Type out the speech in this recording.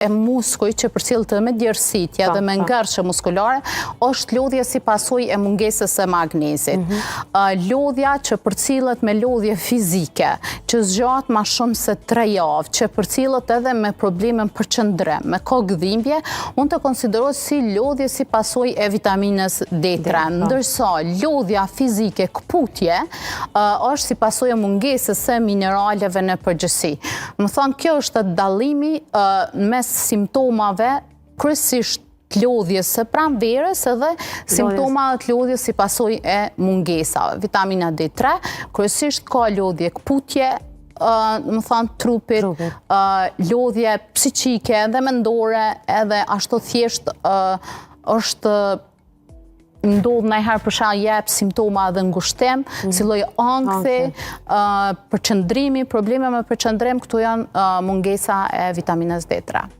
e muskuj që përcillet me djersitje dhe me ngërshje muskulare, është lodhja si pasojë e mungesës së magnezit. Lodhja që përcillet me lodhje fizike, që zgjat më shumë se 3 javë, që përcillet edhe me probleme përqendrim, me kokëdhimbje, unë të konsiderohet si lodhje si pasojë e vitaminës D3, ndërsa lodhja fizike këputje është si pasojë e mungesës së mineraleve në përgjithësi. Më thonë, kjo është dallimi mes simptomave kryesisht të lodhjes së pranverës edhe simptomat të lodhjes si pasojë e mungesave. Vitamina D3 kryesisht ka lodhje këputje, më thonë trupit, lodhje psiqike dhe mendore, edhe ashtu thjesht është ndodh ndonjëherë për shkak jep simptoma dhe ngushtim, si lloj ankthi, përqendrimi, probleme me përqendrim, këto janë mungesa e vitaminës D3.